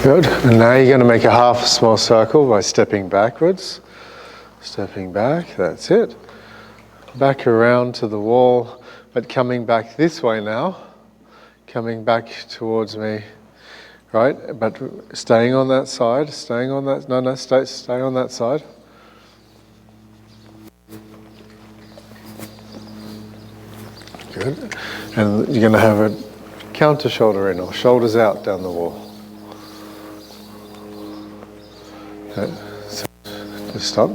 Good. And now you're going to make a half small circle by stepping backwards. Stepping back, that's it. Back around to the wall, but coming back this way now. Coming back towards me, right? But staying on that side, staying on that, no, stay on that side. Good. And you're going to have a counter shoulder in, or shoulders out down the wall. Okay. So just stop.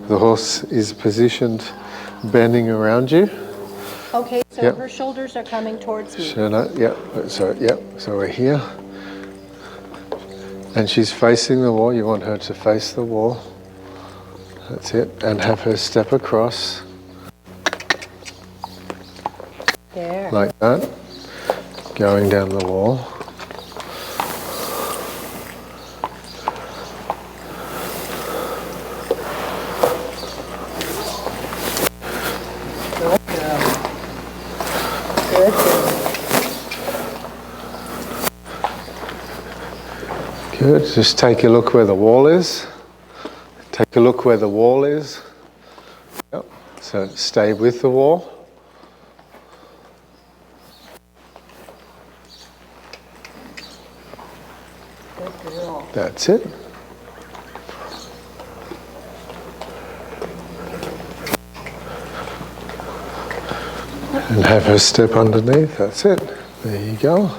The horse is positioned, bending around you. Okay, so her shoulders are coming towards me. So we're here. And she's facing the wall. You want her to face the wall. That's it. And have her step across. There. Like that. Going down the wall. Good. Just take a look where the wall is. Take a look where the wall is. Yep. So stay with the wall. Good girl. That's it. And have her step underneath. That's it. There you go.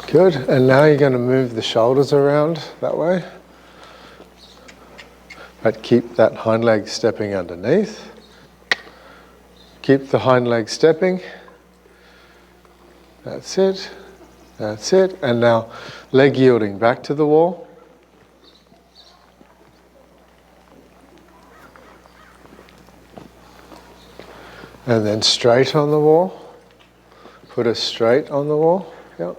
Good. And now you're going to move the shoulders around that way. But keep that hind leg stepping underneath. Keep the hind leg stepping. That's it. That's it. And now leg yielding back to the wall. And then straight on the wall. Put her straight on the wall. Yep.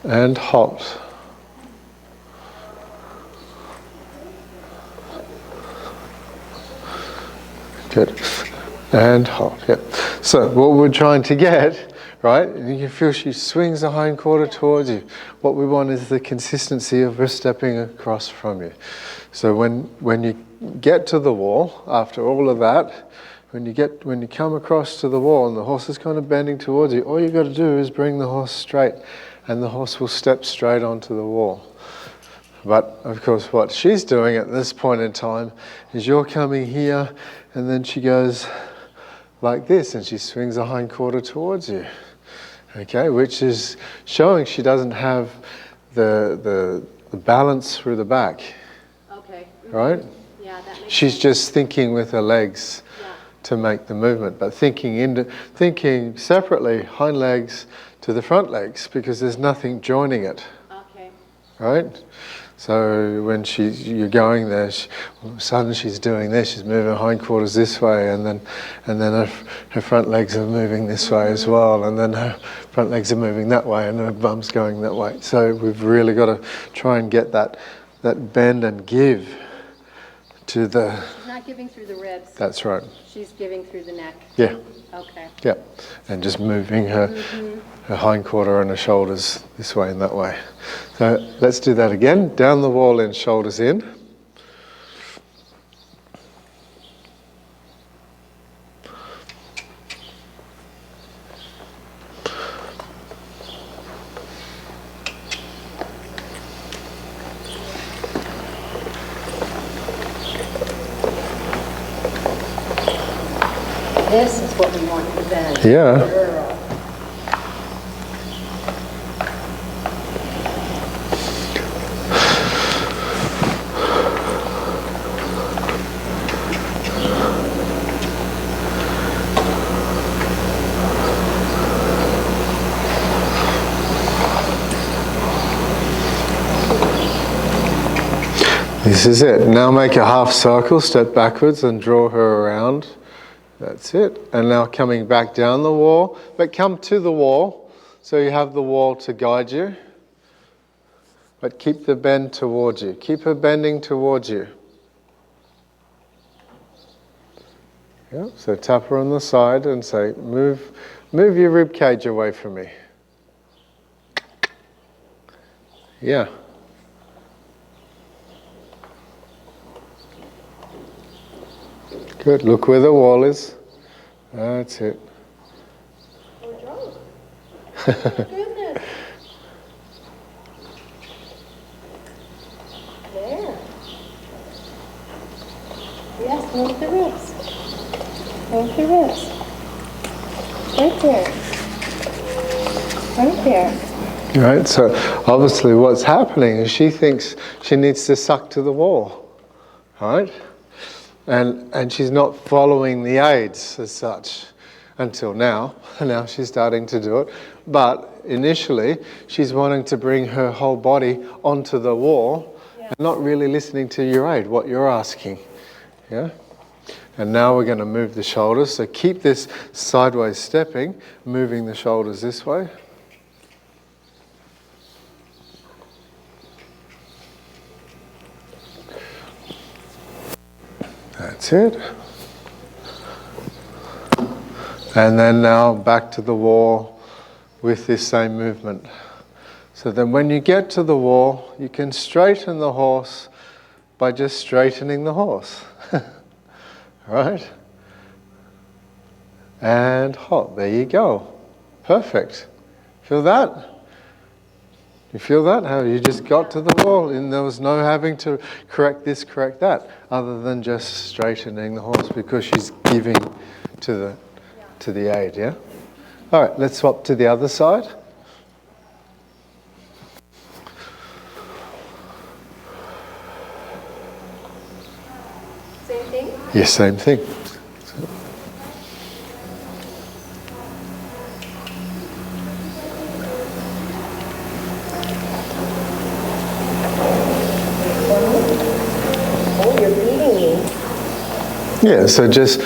And halt. Good. And halt. Yep. So what we're trying to get, right? You can feel she swings the hind quarter towards you. What we want is the consistency of her stepping across from you. So when you get to the wall, after all of that, when you come across to the wall and the horse is kind of bending towards you, all you've got to do is bring the horse straight, and the horse will step straight onto the wall. But of course what she's doing at this point in time is you're coming here, and then she goes like this, and she swings the hind quarter towards you. Okay, which is showing she doesn't have the balance through the back. Okay. Right? Yeah, that makes She's sense. just thinking with her legs to make the movement, but thinking separately, hind legs to the front legs, because there's nothing joining it. Okay. Right? So when you're going there, all of a sudden she's doing this, she's moving her hindquarters this way, and then her front legs are moving this way as well, and then her front legs are moving that way, and her bum's going that way. So we've really got to try and get that bend and give to the... She's not giving through the ribs. That's right. She's giving through the neck. Yeah. Okay. Yeah. And just moving her hind quarter and her shoulders this way and that way. So let's do that again. Down the wall in, shoulders in. This is what we want to bend. Yeah. Girl. This is it. Now make a half circle, step backwards and draw her around. That's it. And now coming back down the wall, but come to the wall, so you have the wall to guide you. But keep the bend towards you. Keep her bending towards you. Yeah, so tap her on the side and say, move your rib cage away from me. Yeah. Good, look where the wall is. That's it. Oh, goodness. There. Yes, move the ribs. Move the ribs. Right there. Right there. Right, so obviously what's happening is she thinks she needs to suck to the wall, right? And she's not following the aids as such until now. Now she's starting to do it. But initially, she's wanting to bring her whole body onto the wall and not really listening to your aid, what you're asking. Yeah? And now we're going to move the shoulders. So keep this sideways stepping, moving the shoulders this way. That's it. And then now back to the wall with this same movement. So then when you get to the wall, you can straighten the horse by just straightening the horse. Right? And hop, there you go. Perfect. Feel that? You feel that? How you just got to the wall and there was no having to correct this, correct that, other than just straightening the horse because she's giving to the aid, yeah? All right, let's swap to the other side. Same thing? Yes, same thing. Oh, you're beating me. Yeah, so just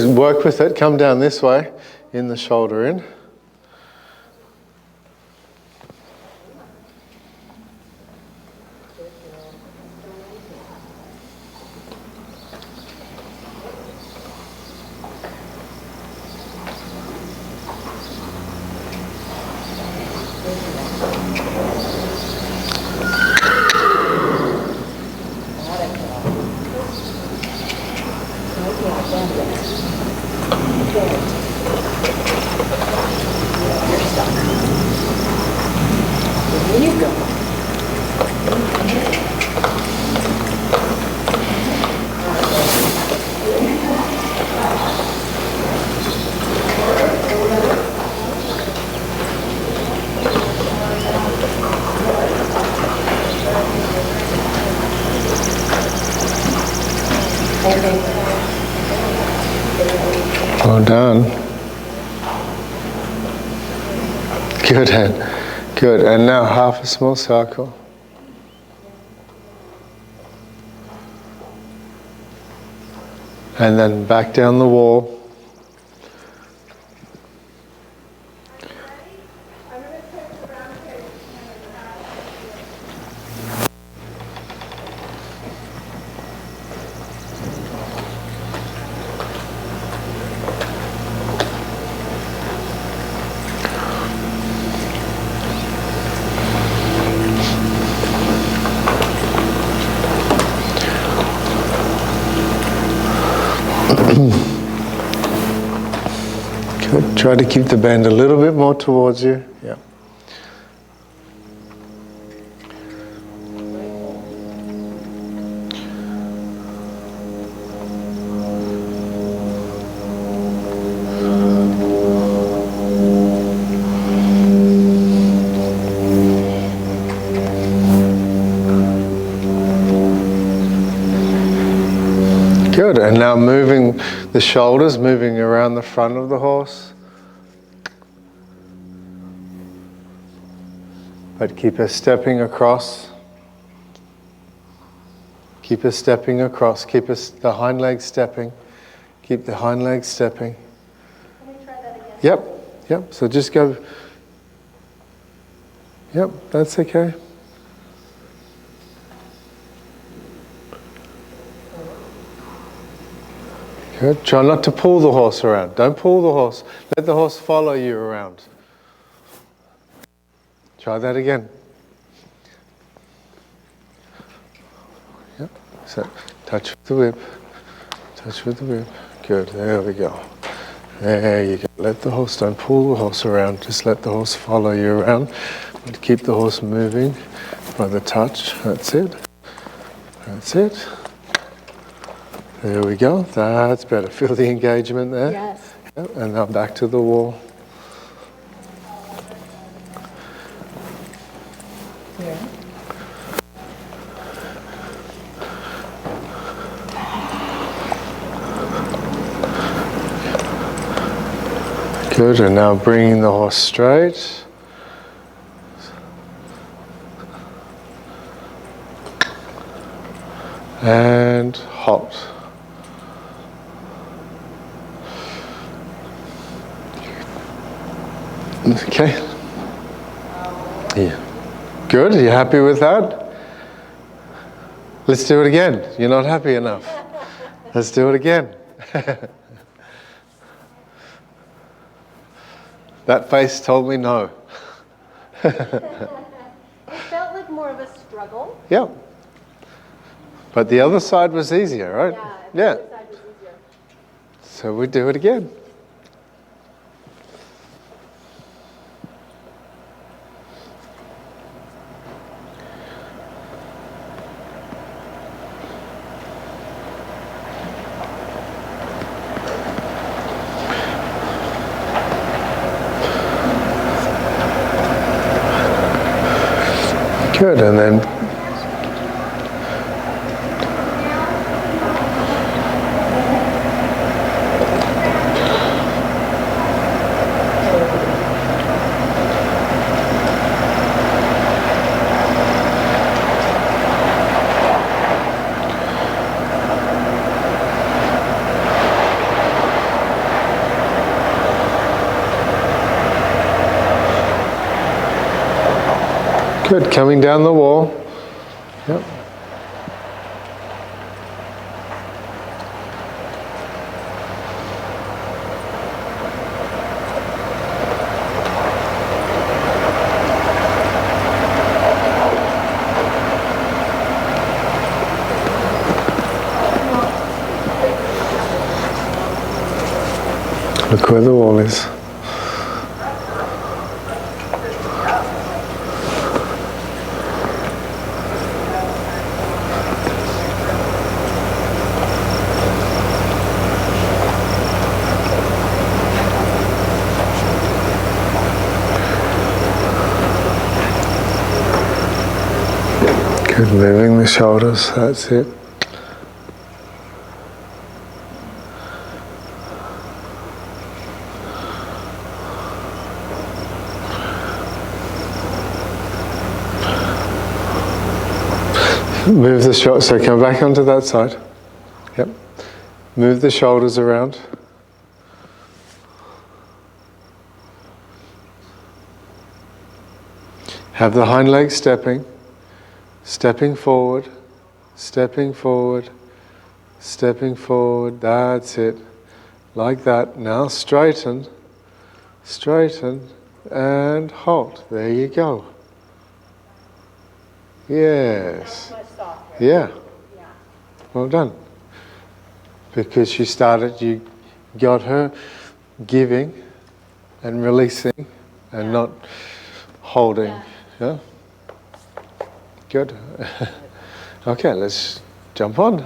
work with it. Come down this way, in the shoulder in. Well done. Good, good. And now half a small circle. And then back down the wall. Good. Try to keep the bend a little bit more towards you. Yeah. Good, and now moving the shoulders, moving around the front of the horse. But keep her stepping across. Keep her stepping across. Keep the hind leg stepping. Keep the hind leg stepping. Can we try that again? Yep, yep, so just go. Yep, that's okay. Good. Try not to pull the horse around. Don't pull the horse. Let the horse follow you around. Try that again. Yep. So touch with the whip. Touch with the whip. Good. There we go. There you go. Let the horse, don't pull the horse around. Just let the horse follow you around. And keep the horse moving by the touch. That's it. That's it. There we go. That's better. Feel the engagement there? Yes. Yep. And now back to the wall. Yeah. Good. And now bringing the horse straight. And halt. Okay. Yeah. Good. Are you happy with that? Let's do it again. You're not happy enough. Let's do it again. That face told me no. It felt like more of a struggle. Yeah. But the other side was easier, right? Yeah. The other side was easier. So we do it again. Good, and then good, coming down the wall. Yep. Look where the wall is. Good, moving the shoulders, that's it. Move the shoulders, so come back onto that side. Yep. Move the shoulders around. Have the hind leg stepping. Stepping forward, stepping forward, stepping forward, that's it. Like that. Now straighten, straighten, and halt. There you go. Yes. Much softer. Yeah. Yeah. Well done. Because she started, you got her giving and releasing and not holding. Yeah? Good. Okay, let's jump on.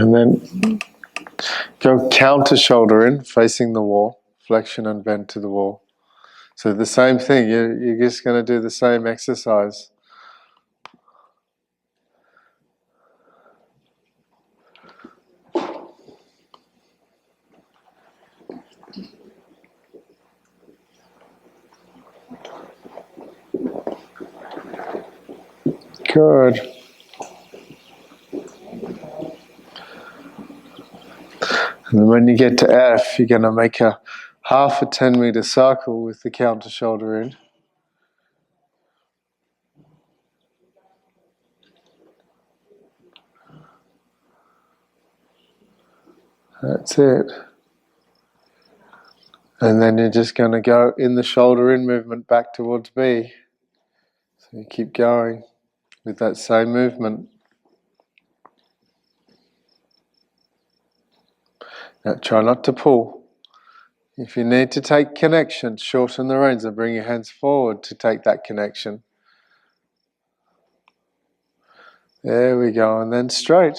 And then go counter shoulder in, facing the wall, flexion and bend to the wall. So the same thing, you're just going to do the same exercise. Good. And then when you get to F, you're going to make a half a 10-meter circle with the counter shoulder in. That's it. And then you're just going to go in the shoulder in movement back towards B. So you keep going with that same movement. Now try not to pull. If you need to take connection, shorten the reins and bring your hands forward to take that connection. There we go, and then straight.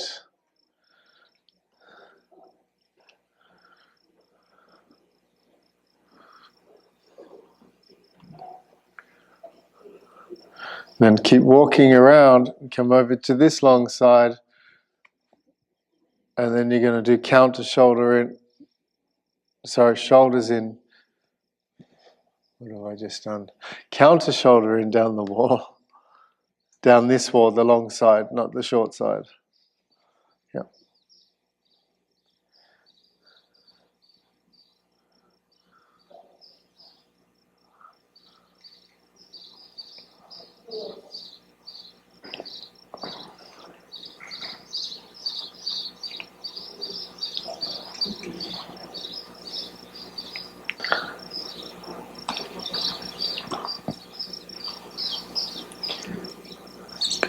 Then keep walking around and come over to this long side. And then you're going to do counter shoulder in. Sorry, shoulders in. What have I just done? Counter shoulder in down the wall. Down this wall, the long side, not the short side. Yeah.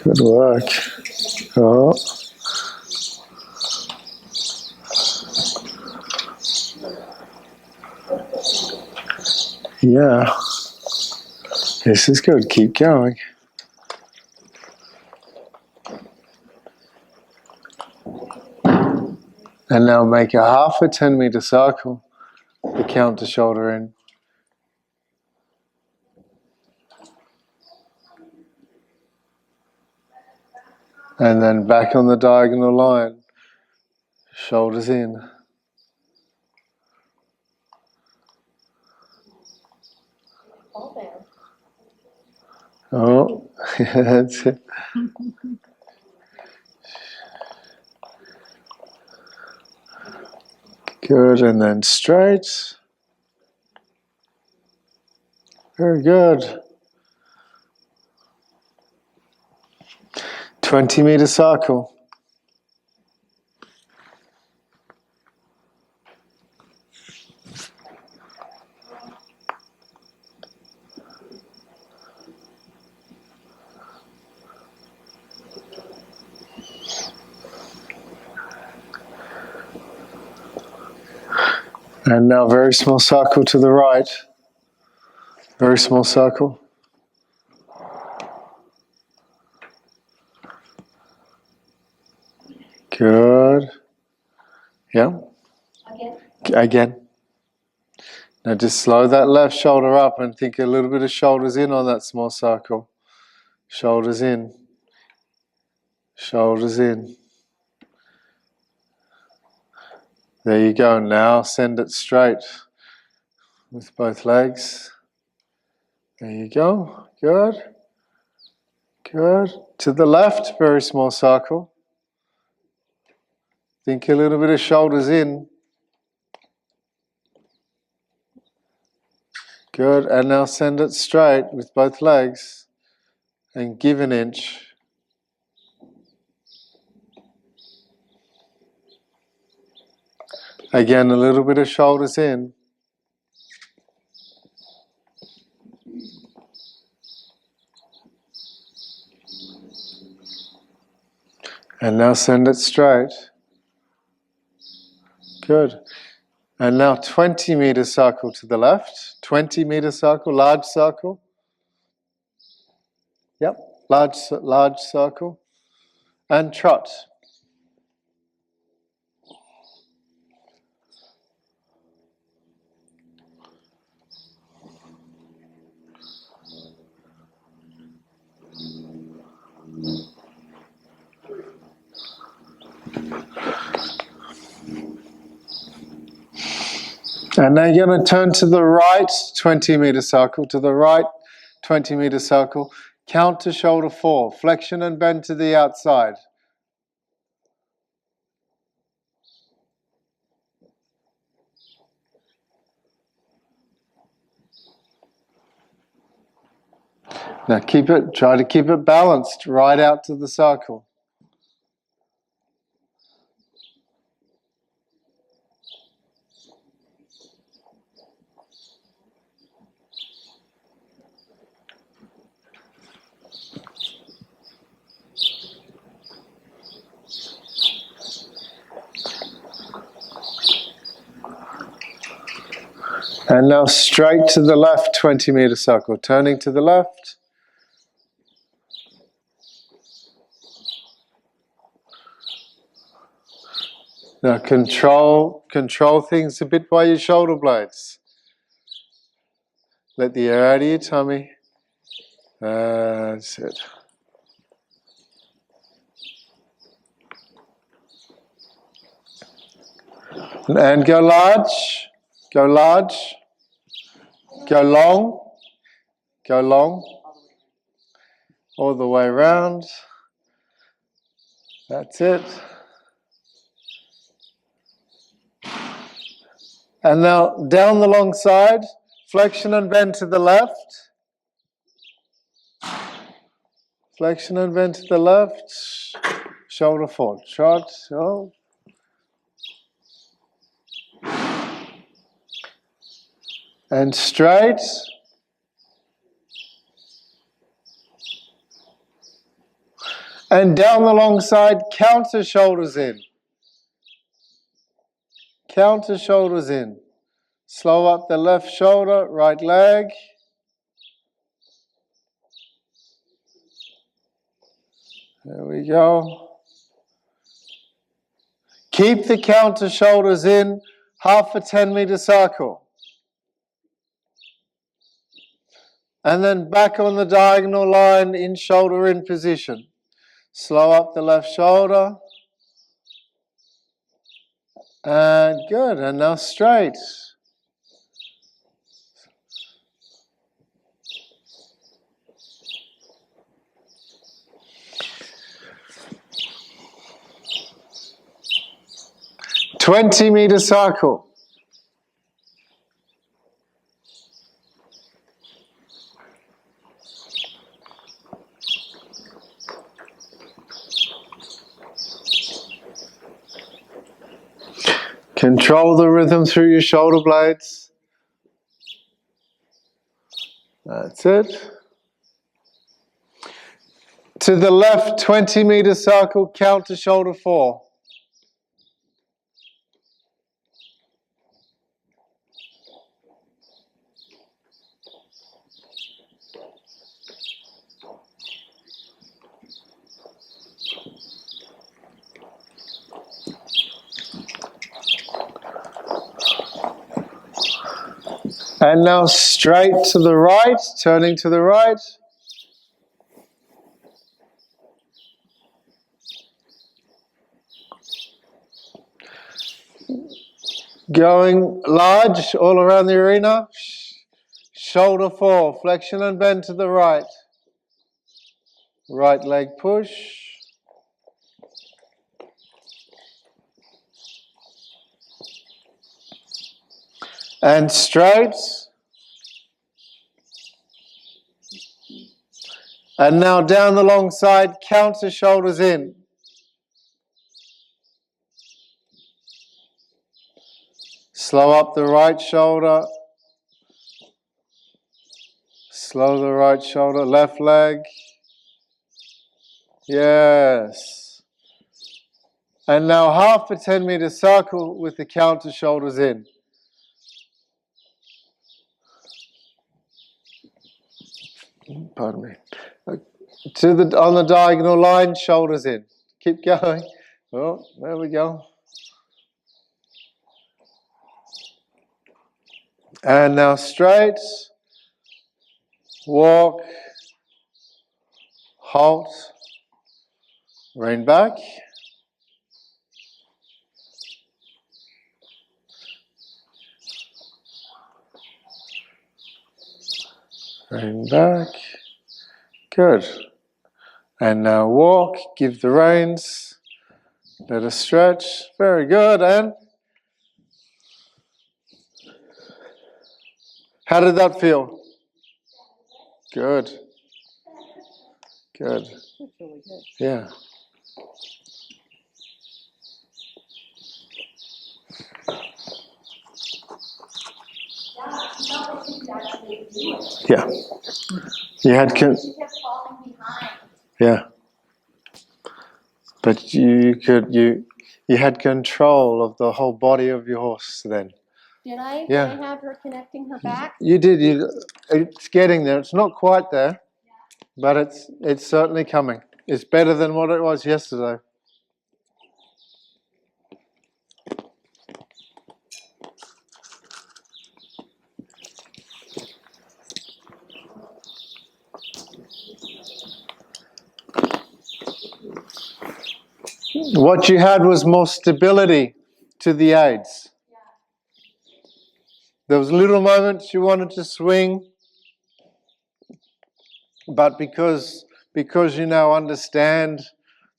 Good work. Oh. Yeah. This is good. Keep going. And now make a half a 10-meter circle. The counter shoulder in. And then back on the diagonal line. Shoulders in. All there. Oh, that's it. Good, and then straight. Very good. 20-meter circle. And now very small circle to the right. Very small circle. Good. Yeah. Again. Now just slow that left shoulder up and think a little bit of shoulders in on that small circle. Shoulders in. Shoulders in. There you go. Now send it straight with both legs. There you go. Good. Good. To the left, very small circle. Think a little bit of shoulders in. Good. And now send it straight with both legs and give an inch. Again, a little bit of shoulders in. And now send it straight. Good. And now 20-meter circle to the left. 20-meter circle, large circle. Yep, large circle. And trot. And now you're going to turn to the right 20-meter circle, to the right 20-meter circle. Count to shoulder 4. Flexion and bend to the outside. Now try to keep it balanced right out to the circle. And now straight to the left 20-meter circle, turning to the left. Now control things a bit by your shoulder blades. Let the air out of your tummy. That's it. And go large, go large, go long, all the way around. That's it. And now down the long side, flexion and bend to the left. Flexion and bend to the left. Shoulder forward, trot. Oh. And straight. And down the long side, counter shoulders in. Counter shoulders in. Slow up the left shoulder, right leg. There we go. Keep the counter shoulders in, half a 10-meter circle. And then back on the diagonal line in shoulder in position. Slow up the left shoulder. And good, and now straight. $20-meter circle. Control the rhythm through your shoulder blades. That's it. To the left 20-meter circle, count to shoulder 4. And now straight to the right, turning to the right. Going large all around the arena. Shoulder 4, flexion and bend to the right. Right leg push. And straight. And now down the long side, counter shoulders in. Slow up the right shoulder. Slow the right shoulder, left leg. Yes. And now half a 10-meter circle with the counter shoulders in. Pardon me. On the diagonal line, shoulders in. Keep going. Oh, there we go. And now straight. Walk. Halt. Rein back. Rein back. Good. And now walk, give the reins. Let us stretch. Very good. And how did that feel? Good. Good. That's really good. Yeah. Yeah. You had yeah. But you had control of the whole body of your horse then. Did I? Yeah. Did I have her connecting her back? You did. It's getting there. It's not quite there, but it's certainly coming. It's better than what it was yesterday. What you had was more stability to the aids. There was little moments you wanted to swing, but because you now understand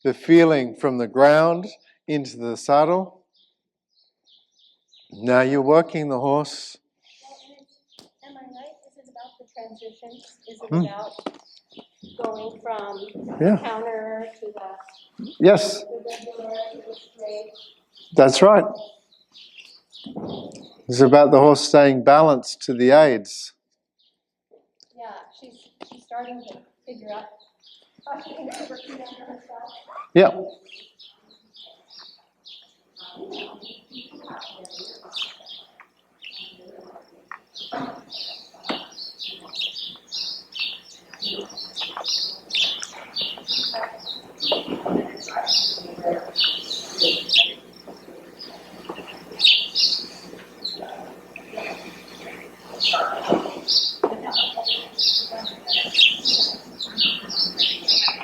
the feeling from the ground into the saddle, now you're working the horse. Am I right? Is it about the transition? Is it about going from counter to Yes, the regular to the straight? that's right. It's about the horse staying balanced to the aids. Yeah, she's starting to figure out how she can keep her feet under herself. Yeah.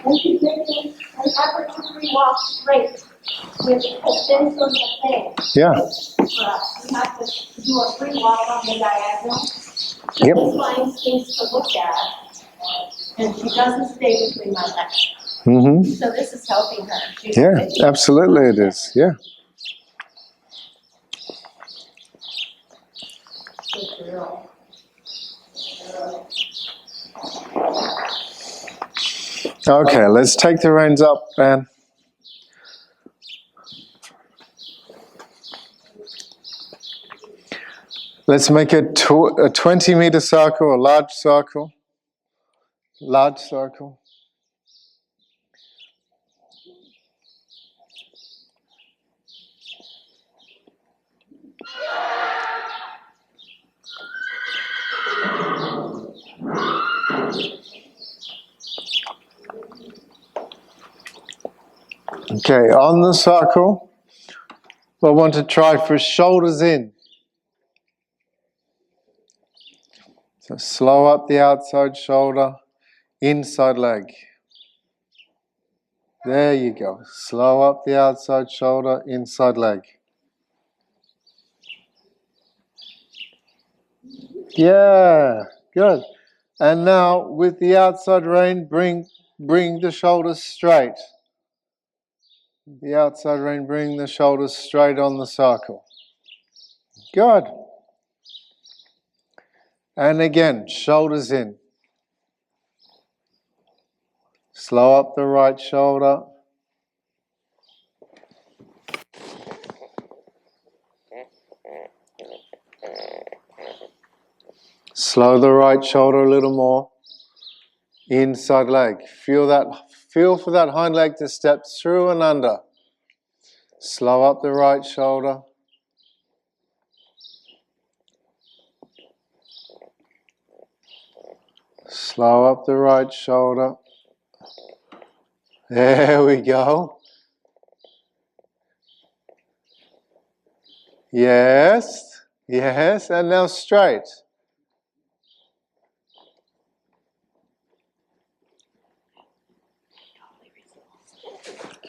And she's making an effort to walk straight, which has been sort of a thing Yeah. for us. We have to do a free walk on the diagonal. So Yep. this finds things to look at, and she doesn't stay between my legs. Mm-hmm. So this is helping her. She's Yeah, making absolutely it is. Yeah. good girl. Okay, let's take the reins up, Anne. Let's make a 20-meter circle, a large circle. Large circle. Okay, on the circle, I want to try for shoulders in. So slow up the outside shoulder, inside leg. There you go. Slow up the outside shoulder, inside leg. Yeah, good. And now with the outside rein, bring the shoulders straight. The outside rein, bring the shoulders straight on the circle. Good. And again, shoulders in. Slow up the right shoulder. Slow the right shoulder a little more. Inside leg. Feel for that hind leg to step through and under. Slow up the right shoulder. Slow up the right shoulder. There we go. Yes, yes, and now straight.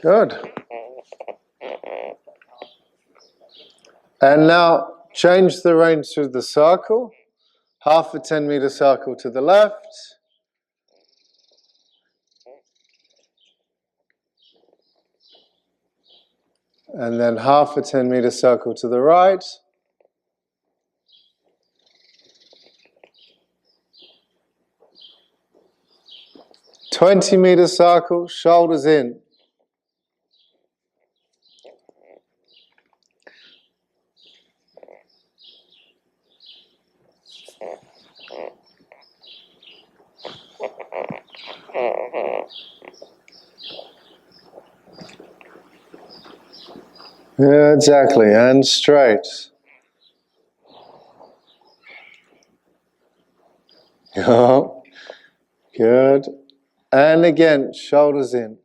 Good. And now change the reins to the circle. half a 10-meter circle to the left. And then half a 10-meter circle to the right. $20-meter circle, shoulders in. Yeah, exactly, and straight. Yeah, good. And again, shoulders in.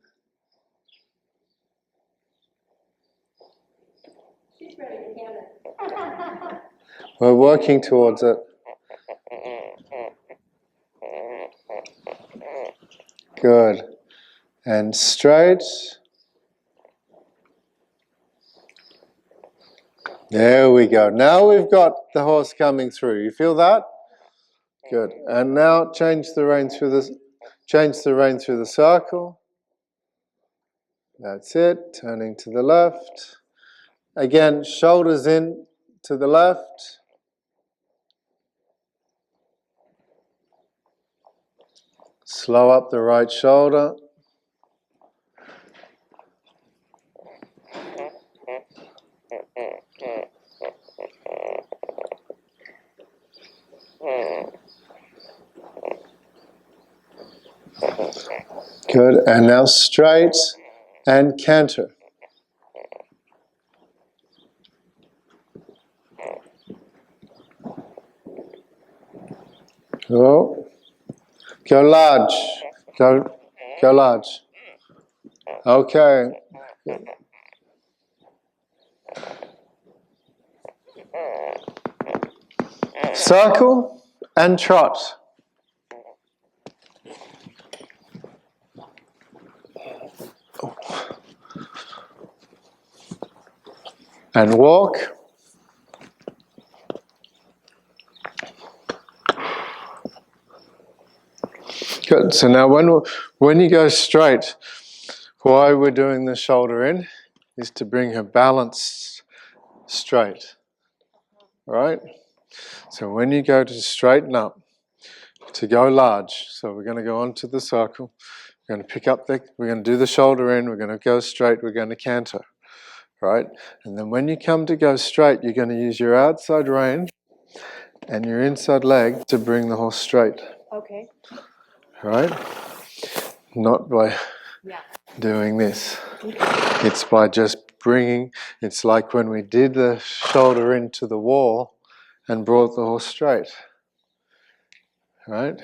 She's ready to hammer. We're working towards it. Good. And straight. There we go. Now we've got the horse coming through. You feel that? Good. And now change the rein through the circle. That's it. Turning to the left. Again, shoulders in to the left. Slow up the right shoulder. Good. And now straight and canter. Go. Go large. Go large. Okay. Circle and trot. And walk. Good. So now when you go straight, why we're doing the shoulder in is to bring her balanced straight. Right? So when you go to straighten up, to go large, so we're going to go onto the circle, we're going to we're going to do the shoulder in, we're going to go straight, we're going to canter. Right? And then when you come to go straight, you're going to use your outside rein and your inside leg to bring the horse straight. Okay. Right? Not by doing this. It's by just bringing, it's like when we did the shoulder into the wall and brought the horse straight. Right?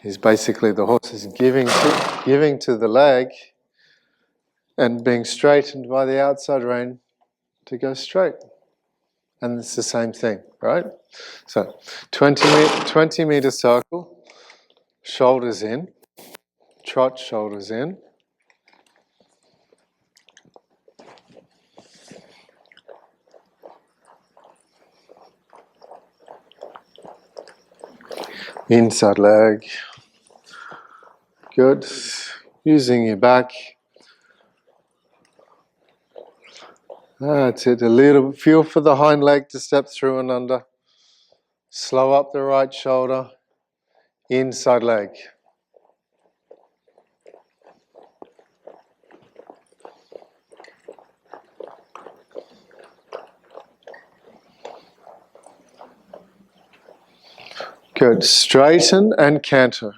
Is basically the horse is giving to the leg and being straightened by the outside rein to go straight. And it's the same thing, right? So 20 meter circle, shoulders in, trot, shoulders in. Inside leg. Good. Using your back. That's it. A little feel for the hind leg to step through and under. Slow up the right shoulder. Inside leg. Good. Straighten and canter.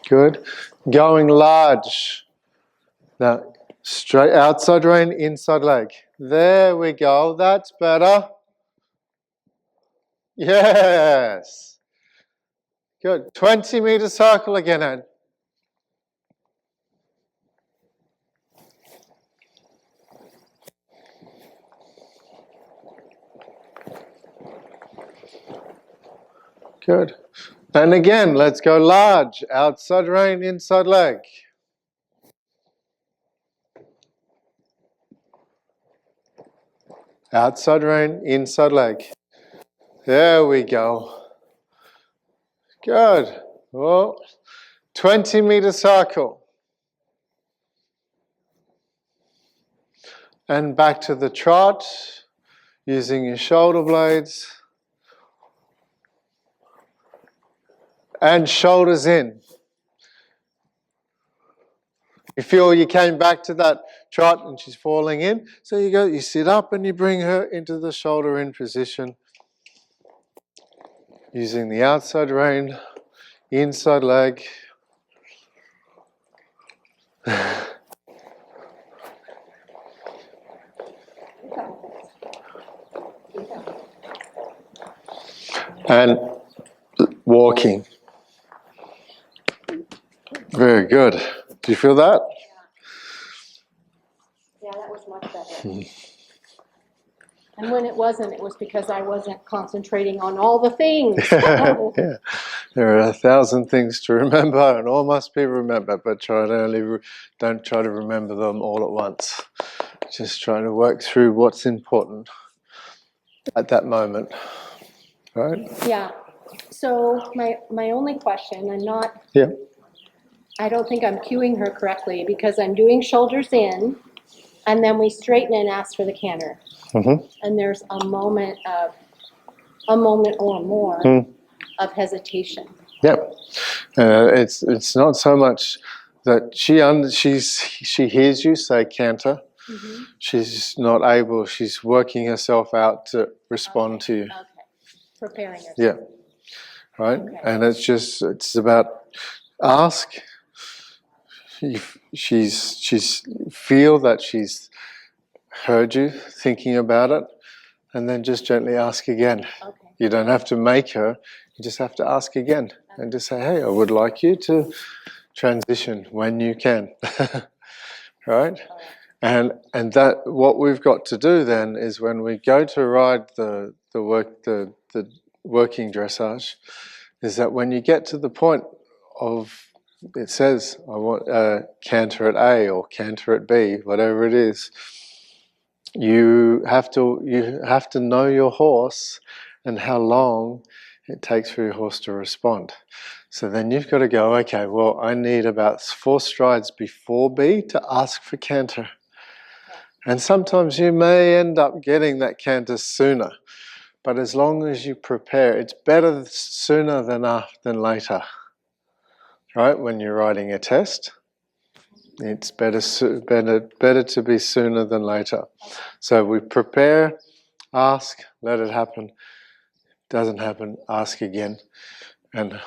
Good. Going large. Now, straight outside rein, inside leg. There we go. That's better. Yes. Good. 20 meter circle again, Anne. Good. And again, let's go large. Outside rein, inside leg. Outside rein, inside leg. There we go. Good. Well, 20-meter circle. And back to the trot, using your shoulder blades. And shoulders in. You feel you came back to that trot and she's falling in. So you go, you sit up and you bring her into the shoulder in position. Using the outside rein, inside leg. And walking. Very good. Do you feel that? Yeah, that was much better. And when it wasn't, it was because I wasn't concentrating on all the things. Yeah. There are 1,000 things to remember, and all must be remembered, but don't try to remember them all at once. Just try to work through what's important at that moment. Right? Yeah. So my only question, Yeah. I don't think I'm cueing her correctly because I'm doing shoulders in, and then we straighten and ask for the canter. Mm-hmm. And there's a moment or more of hesitation. Yeah. It's not so much that she hears you say canter. Mm-hmm. She's not able. She's working herself out to respond to you. Okay. Preparing herself. Yeah. Right. Okay. And it's about ask. She's feel that she's heard you thinking about it, and then just gently ask again. Okay. You don't have to make her. You just have to ask again, and just say, "Hey, I would like you to transition when you can." Right? And that what we've got to do then is when we go to ride the working dressage, is that when you get to the point of it says I want canter at A or canter at B, whatever it is, you have to know your horse and how long it takes for your horse to respond. So then you've got to go, okay, well, I need about 4 strides before B to ask for canter. And sometimes you may end up getting that canter sooner. But as long as you prepare, it's better sooner than later. Right? When you're riding a test, it's better to be sooner than later. So we prepare, ask, let it happen. Doesn't happen, ask again. And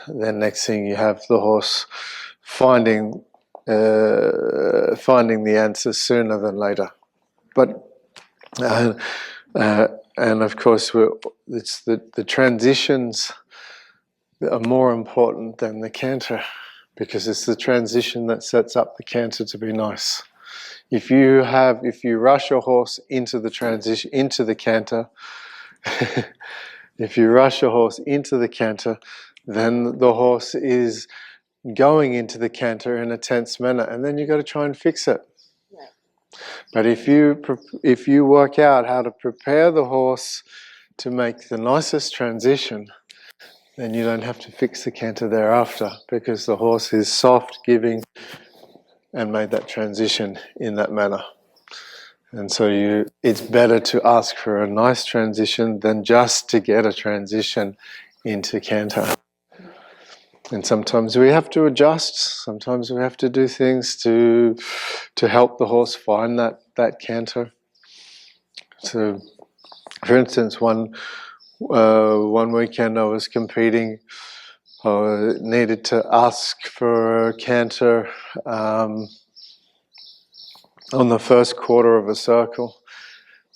then next thing you have the horse finding the answer sooner than later. But and of course it's the transitions that are more important than the canter, because it's the transition that sets up the canter to be nice. If you rush your horse into the transition, into the canter, if you rush your horse into the canter, then the horse is going into the canter in a tense manner, and then you've got to try and fix it. Right. But if you work out how to prepare the horse to make the nicest transition, then you don't have to fix the canter thereafter, because the horse is soft, giving, and made that transition in that manner. And so it's better to ask for a nice transition than just to get a transition into canter. And sometimes we have to adjust, sometimes we have to do things to help the horse find that canter. So, for instance, one weekend I was competing, I needed to ask for a canter on the first quarter of a circle.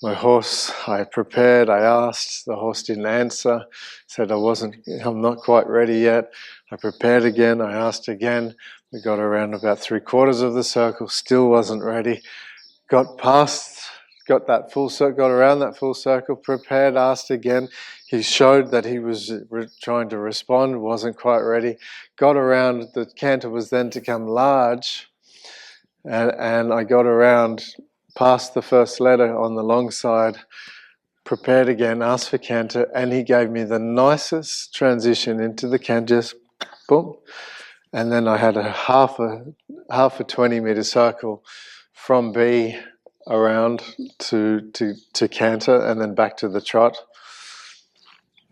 My horse, I prepared, I asked, the horse didn't answer, said I'm not quite ready yet. I prepared again, I asked again, we got around about 3/4 of the circle, still wasn't ready. Got around that full circle, prepared, asked again. He showed that he was trying to respond, wasn't quite ready. Got around, the canter was then to come large, and I got around passed the first letter on the long side, prepared again, asked for canter, and he gave me the nicest transition into the canter, just boom. And then I had a half a 20-meter circle from B around to canter and then back to the trot.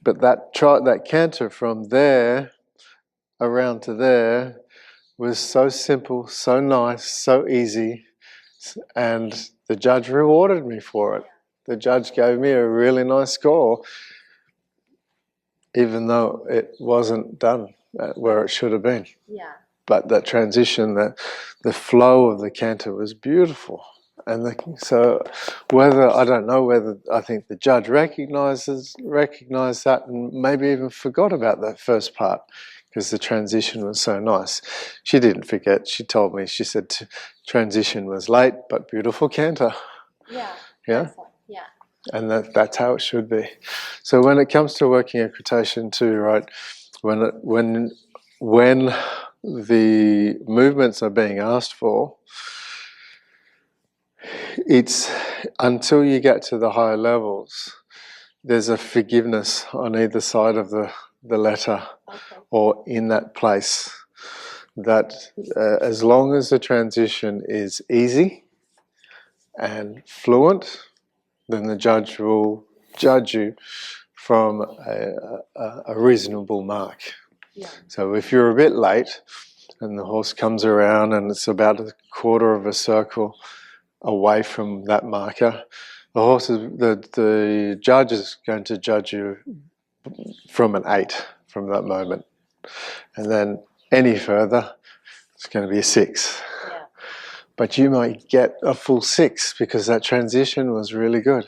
But that canter from there around to there was so simple, so nice, so easy, and the judge rewarded me for it. The judge gave me a really nice score, even though it wasn't done where it should have been. Yeah. But that transition, the flow of the canter was beautiful. And so I don't know whether I think the judge recognized that and maybe even forgot about that first part because the transition was so nice. She didn't forget. She told me, she said transition was late but beautiful canter. Yeah. Yeah. Excellent. Yeah. And that's how it should be. So when it comes to working equitation too, right, when the movements are being asked for, it's until you get to the higher levels, there's a forgiveness on either side of the letter or in that place, that as long as the transition is easy and fluent, then the judge will judge you from a reasonable mark. Yeah. So if you're a bit late and the horse comes around and it's about a quarter of a circle away from that marker, the judge is going to judge you from an 8 from that moment. And then any further, it's going to be a 6. Yeah. But you might get a full 6 because that transition was really good.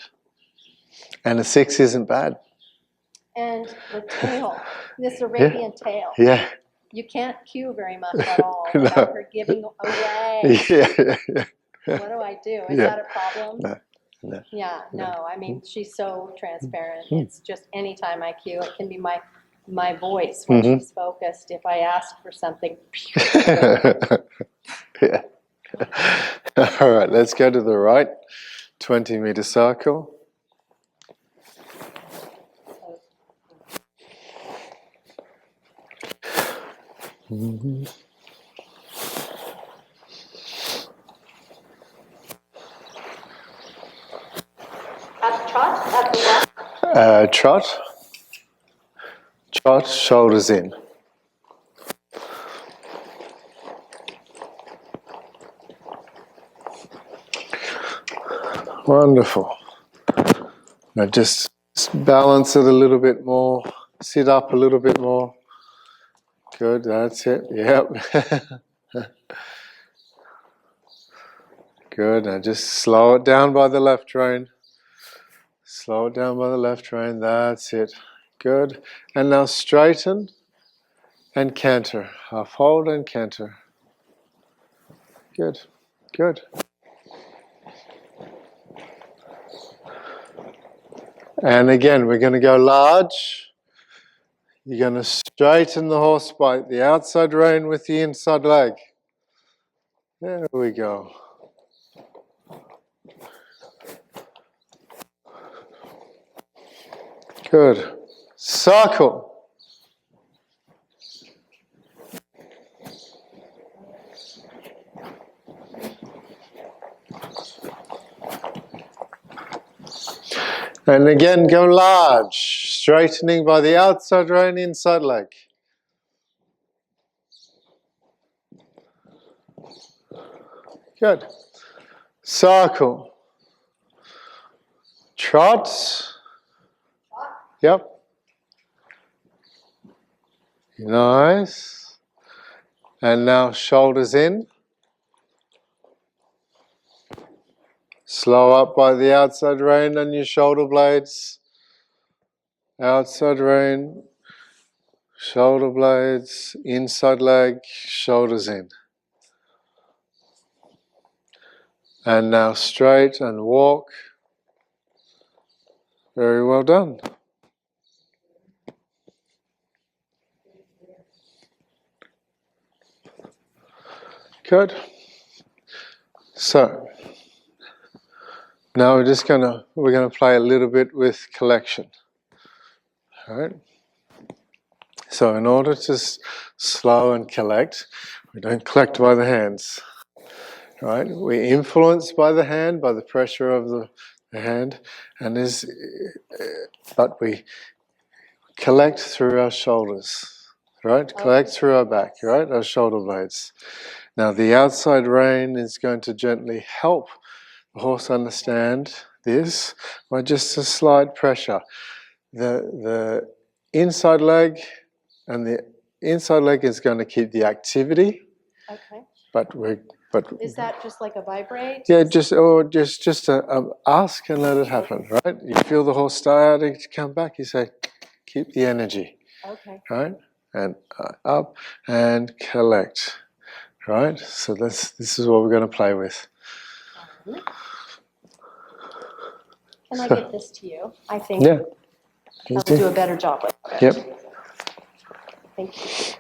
And a 6 isn't bad. And the tail, this Arabian tail. Yeah. You can't cue very much at all No. without her giving away. Yeah. What do I do? Is Yeah. that a problem? No. Yeah, no. I mean, she's so transparent. It's just anytime I cue, it can be my voice when she's focused. If I ask for something. Yeah. All right, let's go to the right. 20-meter circle. At the trot, at the left. Trot, shoulders in. Wonderful. Now just balance it a little bit more, sit up a little bit more. Good, that's it, yep. Good, now just slow it down by the left rein. Slow it down by the left rein, that's it. Good, and now straighten and canter. Half hold and canter. Good, good. And again, we're going to go large. You're going to straighten the horse by the outside rein with the inside leg. There we go. Good. Circle. And again, go large, straightening by the outside rein, inside leg. Good. Circle. Trot. Yep. Nice. And now shoulders in. Slow up by the outside rein on your shoulder blades. Outside rein, shoulder blades, inside leg, shoulders in. And now straight and walk. Very well done. Good. So, Now we're gonna play a little bit with collection. All right. So in order to slow and collect, we don't collect by the hands. Right? We're influenced by the hand, by the pressure of the hand, but we collect through our shoulders, right? Collect through our back, right? Our shoulder blades. Now the outside rein is going to gently help the horse understand this by just a slight pressure. The inside leg is going to keep the activity, Okay. but Is that just like a vibrate? yeah, just ask and let it happen, right? You feel the horse starting to come back, you say, keep the energy, Okay. right? And up and collect, right? So this is what we're going to play with. Can I give this to you? I think Yeah. I'll do a better job with it. Yep. Thank you.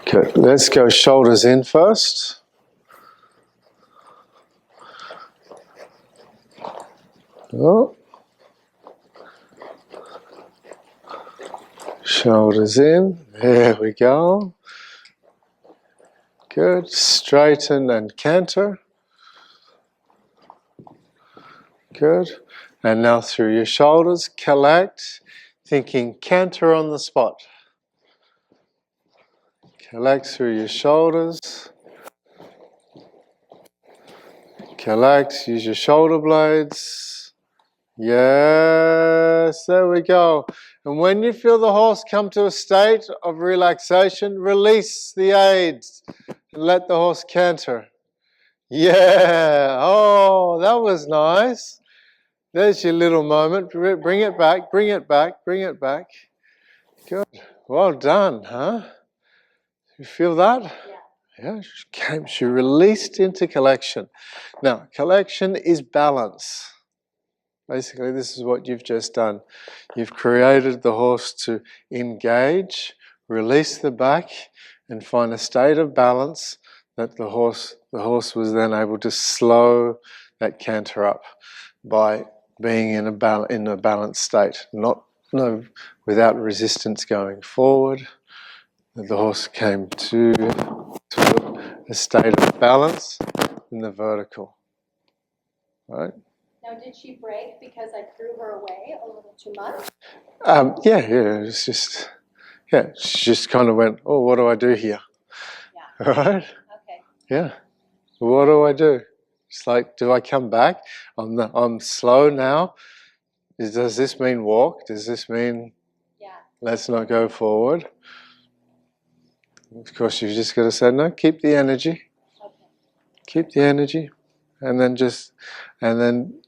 Okay, let's go shoulders in first. Oh. Shoulders in. There we go. Good. Straighten and canter. Good. And now through your shoulders, collect, thinking canter on the spot. Collect through your shoulders. Collect, use your shoulder blades. Yes, there we go. And when you feel the horse come to a state of relaxation, release the aids and let the horse canter. Yeah, oh, that was nice. There's your little moment. Bring it back, bring it back, bring it back. Good. Well done, huh? You feel that? Yeah. She released into collection. Now, collection is balance. Basically, this is what you've just done. You've created the horse to engage, release the back, and find a state of balance that the horse was then able to slow that canter up by being in a balanced state, without resistance going forward. The horse came to a state of balance in the vertical. Right? Now, did she break because I threw her away a little too much? Yeah, it's just, she just kind of went, oh, what do I do here? Yeah. Right? Okay. Yeah. What do I do? It's like, do I come back? I'm slow now. Does this mean walk? Does this mean let's not go forward? Of course, you've just got to say, no, keep the energy. Okay. Keep the energy. And then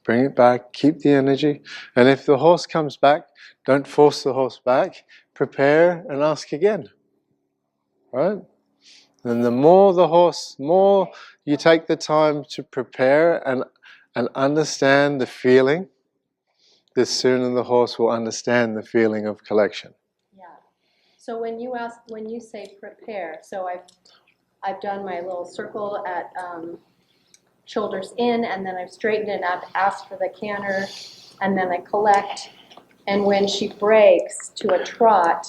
bring it back, keep the energy. And if the horse comes back, don't force the horse back. Prepare and ask again. Right? And the more you take the time to prepare and understand the feeling, the sooner the horse will understand the feeling of collection. Yeah. So when you say prepare, so I've done my little circle at shoulders in, and then I've straightened it up, asked for the canter, and then I collect. And when she breaks to a trot,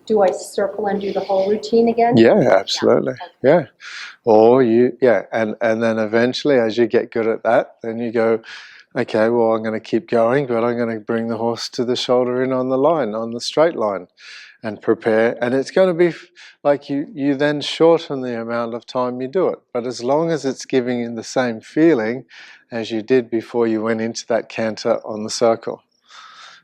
do I circle and do the whole routine again? Yeah, absolutely. Yeah. Or and then eventually, as you get good at that, then you go, okay, well, I'm going to keep going, but I'm going to bring the horse to the shoulder in on the line, on the straight line, and prepare. And it's going to be like you then shorten the amount of time you do it. But as long as it's giving you the same feeling as you did before you went into that canter on the circle.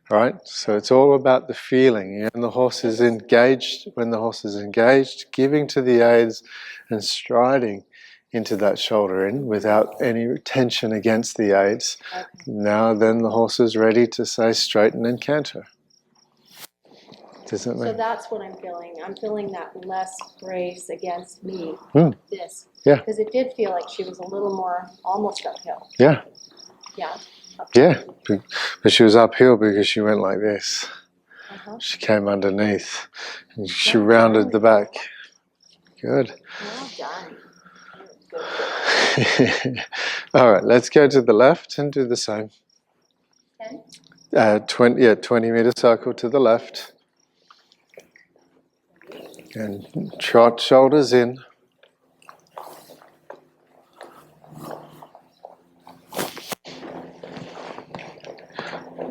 Right? So it's all about the feeling. And the horse is engaged, when the horse is engaged, giving to the aids and striding into that shoulder in without any tension against the aids. Okay. Now then the horse is ready to say straighten and canter. So that's what I'm feeling. I'm feeling that less brace against me. This. Yeah. Because it did feel like she was a little more almost uphill. Yeah. Yeah. Yeah, but she was uphill because she went like this. She came underneath and she rounded the back. Good. Well done. All right, let's go to the left and do the same. 10. 20-meter circle to the left. And trot shoulders in.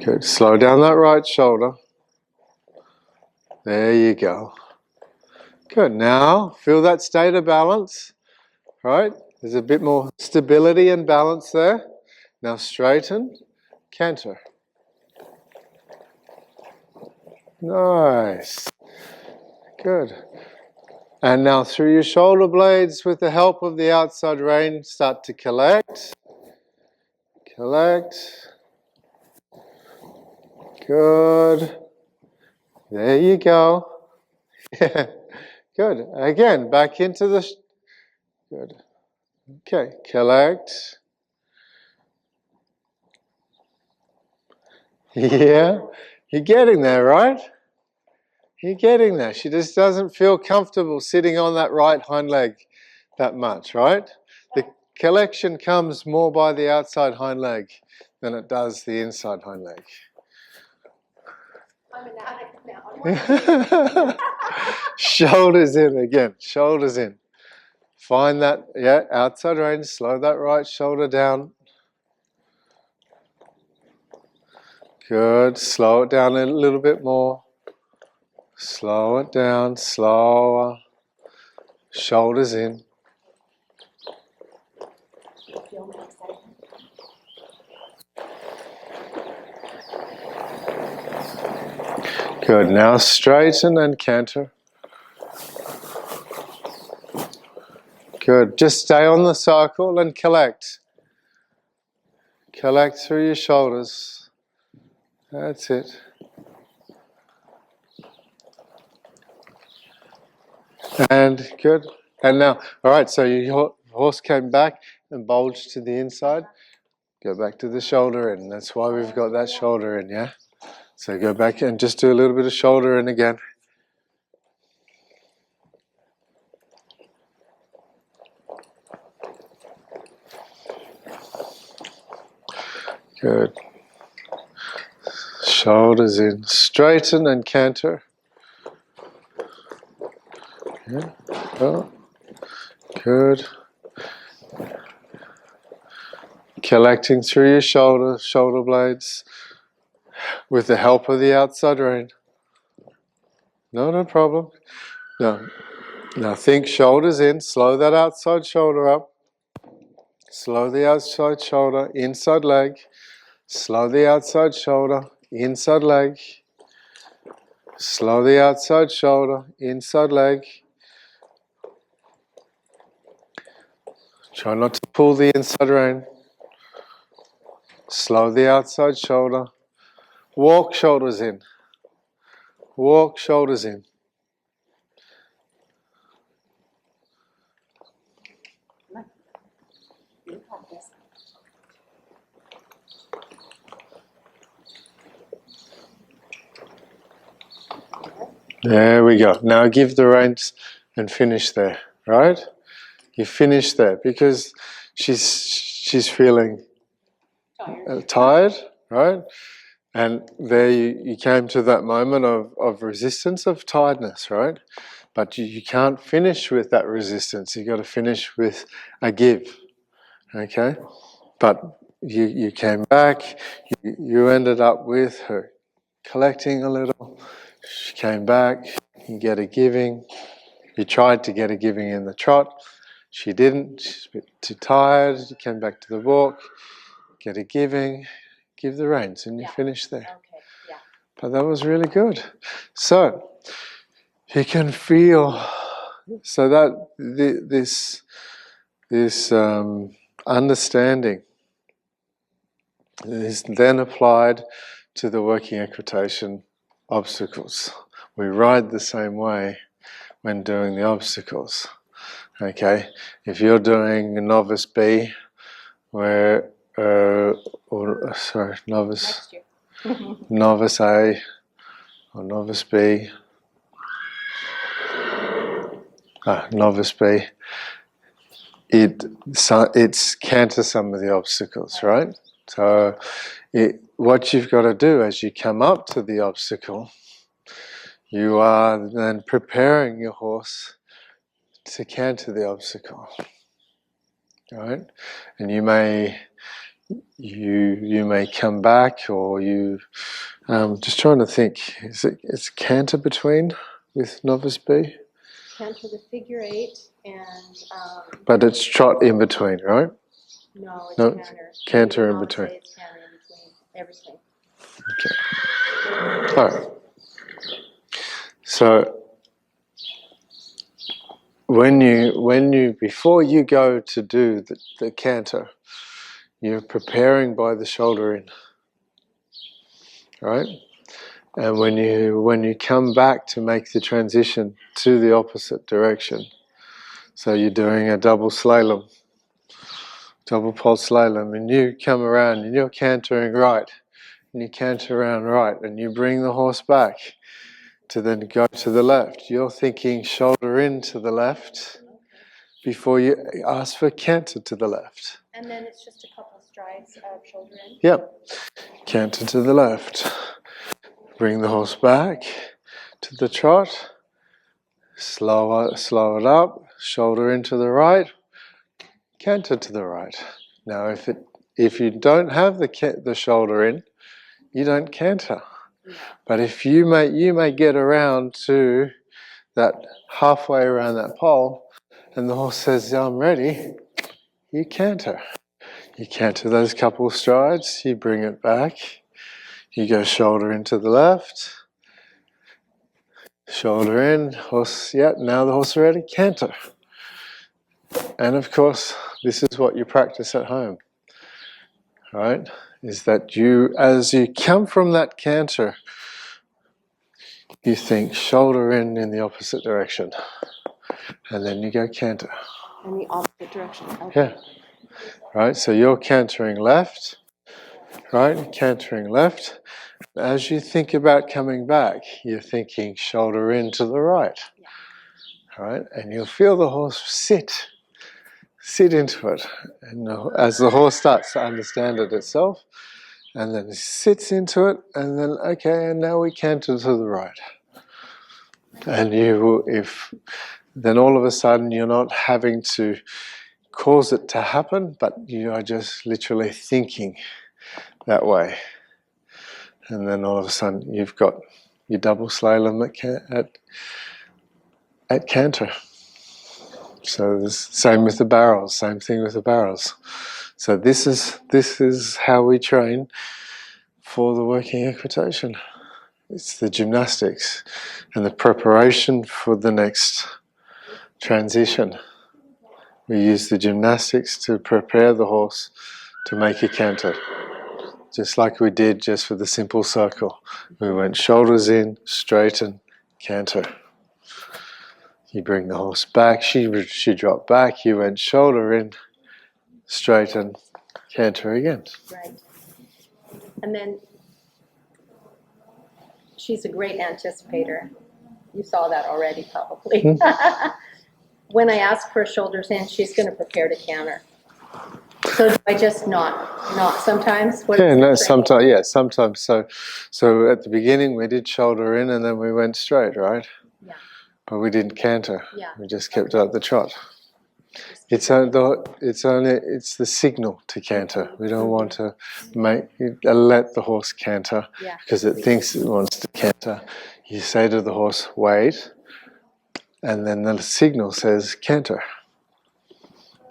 Good. Slow down that right shoulder. There you go. Good. Now, feel that state of balance. Right? There's a bit more stability and balance there. Now straighten, canter. Nice. Good. And now through your shoulder blades, with the help of the outside rein, start to collect. Collect. Good. There you go. Good. Again, back into the... Good. Okay, collect. Yeah, you're getting there, right? You're getting there. She just doesn't feel comfortable sitting on that right hind leg that much, right? The collection comes more by the outside hind leg than it does the inside hind leg. I'm an addict now. Shoulders in again, shoulders in. Find that, yeah, outside range, slow that right shoulder down. Good, slow it down a little bit more. Slow it down, slower. Shoulders in. Good, now straighten and canter. Good, just stay on the cycle and collect. Collect through your shoulders. That's it. And good. And now, all right, so your horse came back and bulged to the inside. Go back to the shoulder in. That's why we've got that shoulder in, yeah? So go back and just do a little bit of shoulder in again. Good. Shoulders in. Straighten and canter. Yeah. Oh. Good. Collecting through your shoulder blades with the help of the outside rein. No problem. Now think shoulders in. Slow that outside shoulder up. Slow the outside shoulder, inside leg. Slow the outside shoulder, inside leg. Slow the outside shoulder, inside leg. Try not to pull the inside rein. Slow the outside shoulder. Walk shoulders in. Walk shoulders in. There we go. Now give the reins and finish there, right? You finish there because she's feeling tired, right? And there you came to that moment of resistance, of tiredness, right? But you can't finish with that resistance. You've got to finish with a give, okay? But you came back, you ended up with her collecting a little. She came back, you get a giving. You tried to get a giving in the trot. She didn't. She's a bit too tired. You came back to the walk, get a giving, give the reins, and you finish there. Okay, yeah. But that was really good. So you can feel so that this understanding is then applied to the working equitation obstacles. We ride the same way when doing the obstacles. Okay, if you're doing a novice B, where novice novice A or novice B, novice B, it's canter some of the obstacles, right? So what you've got to do as you come up to the obstacle, you are then preparing your horse to canter the obstacle, right? And you may come back, or you just trying to think. It's canter between with novice B, Canter the figure 8 and. but it's trot in between, right? No, it's No, canter. canter in I'll between. say it's canter in between everything. Okay. All right. So when you before you go to do the canter, you're preparing by the shoulder in, right? And when you come back to make the transition to the opposite direction, so you're doing a double slalom, double pulse slalom, and you come around and you're cantering right, and you canter around right, and you bring the horse back to then go to the left. You're thinking shoulder in to the left before you ask for canter to the left. And then it's just a couple strides of shoulder in. Yep. Canter to the left. Bring the horse back to the trot. Slow it up. Shoulder into the right. Canter to the right. Now, if you don't have the shoulder in, you don't canter. But if you may get around to that halfway around that pole, and the horse says, "I'm ready," you canter. You canter those couple of strides. You bring it back. You go shoulder into the left. Shoulder in. Horse. Yeah. Now the horse is ready. Canter. And of course, this is what you practice at home. Right? Is that as you come from that canter, you think shoulder in the opposite direction, and then you go canter. In the opposite direction. Okay. Yeah. Right. So you're cantering left. Right. Cantering left. As you think about coming back, you're thinking shoulder in to the right. Right. And you'll feel the horse sit into it, and as the horse starts to understand it itself, and then it sits into it, and then okay, and now we canter to the right. And then all of a sudden you're not having to cause it to happen, but you are just literally thinking that way. And then all of a sudden you've got your double slalom at canter. So the same with the barrels, same thing with the barrels. So this is how we train for the working equitation. It's the gymnastics and the preparation for the next transition. We use the gymnastics to prepare the horse to make a canter. Just like we did just for the simple circle. We went shoulders in, straighten, canter. You bring the horse back, she dropped back, you went shoulder in, straighten, canter again. Right. And then she's a great anticipator. You saw that already, probably. When I ask for shoulders in, she's going to prepare to canter. So do I just not sometimes? Sometimes. So at the beginning we did shoulder in and then we went straight, right? Yeah. But we didn't canter. Yeah. We just kept up the trot. It's the signal to canter. We don't want to let the horse canter because it thinks it wants to canter. You say to the horse, wait, and then the signal says canter.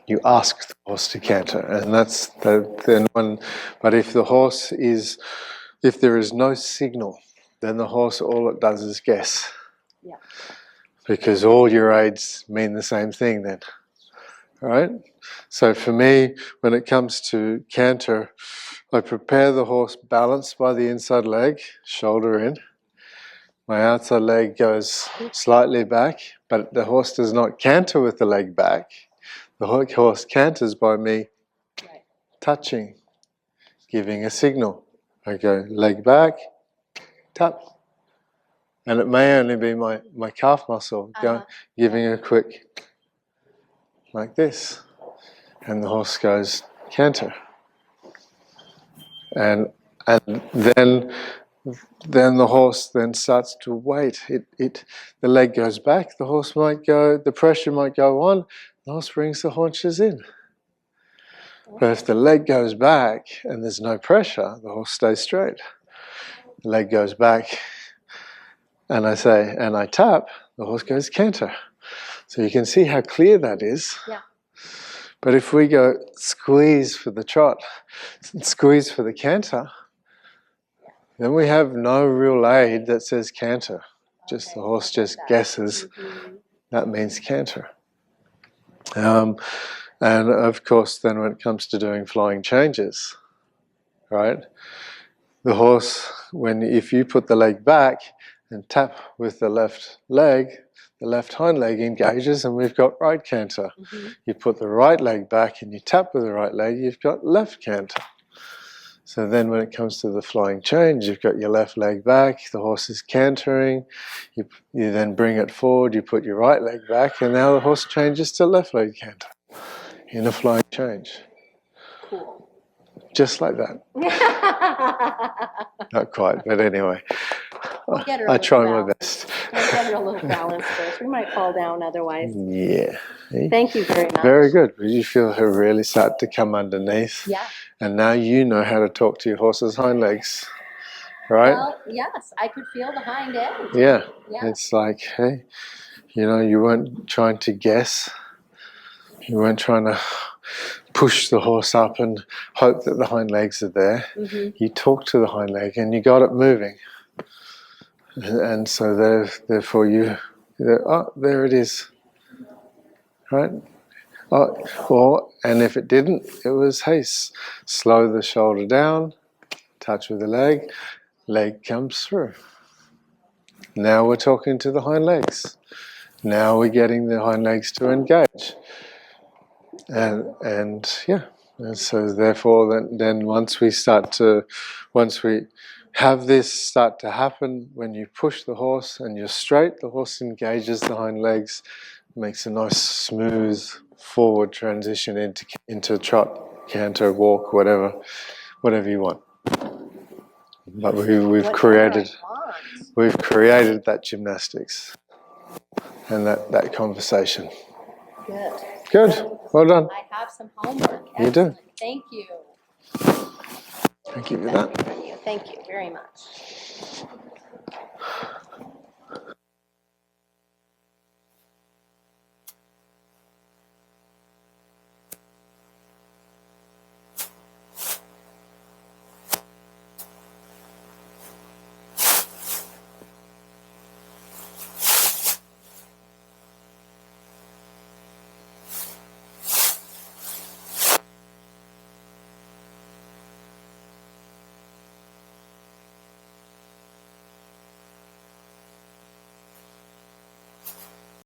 You ask the horse to canter, and that's the one. But if there is no signal, then the horse, all it does is guess. Yeah. Because all your aids mean the same thing then. Right? So for me, when it comes to canter, I prepare the horse balanced by the inside leg, shoulder in. My outside leg goes slightly back, but the horse does not canter with the leg back. The horse canters by me touching, giving a signal. I go leg back, tap, And it may only be my calf muscle giving a quick, like this. And the horse goes canter. And then the horse then starts to wait. The leg goes back, the horse might go, the pressure might go on, the horse brings the haunches in. But if the leg goes back and there's no pressure, the horse stays straight. The leg goes back and I tap, the horse goes canter. So you can see how clear that is. Yeah. But if we go squeeze for the trot, squeeze for the canter, then we have no real aid that says canter. Just the horse just guesses that means canter. And of course, then when it comes to doing flying changes, right? The horse, if you put the leg back and tap with the left leg, the left hind leg engages and we've got right canter. You put the right leg back and you tap with the right leg, you've got left canter. So then when it comes to the flying change, you've got your left leg back, the horse is cantering, you then bring it forward, you put your right leg back, and now the horse changes to left leg canter in a flying change. Cool. Just like that. Not quite, but anyway. We'll get her I try my best. We'll get her a little balance first. We might fall down otherwise. Yeah. Thank you very much. Very good. You feel her really start to come underneath. Yeah. And now you know how to talk to your horse's hind legs, right? Well, yes, I could feel the hind end. Yeah. Yeah. It's like, hey, you weren't trying to guess. You weren't trying to push the horse up and hope that the hind legs are there. You talked to the hind leg and you got it moving. And so therefore there it is, right? And if it didn't, it was, hey, slow the shoulder down, touch with the leg comes through. Now we're talking to the hind legs. Now we're getting the hind legs to engage. And so therefore then once we have this start to happen, when you push the horse and you're straight, the horse engages the hind legs, makes a nice smooth forward transition into trot, canter, walk, whatever you want. But we've created that gymnastics and that conversation. Good. Well done. I have some homework. You do. Excellent. Thank you. Thank you for that. Thank you very much.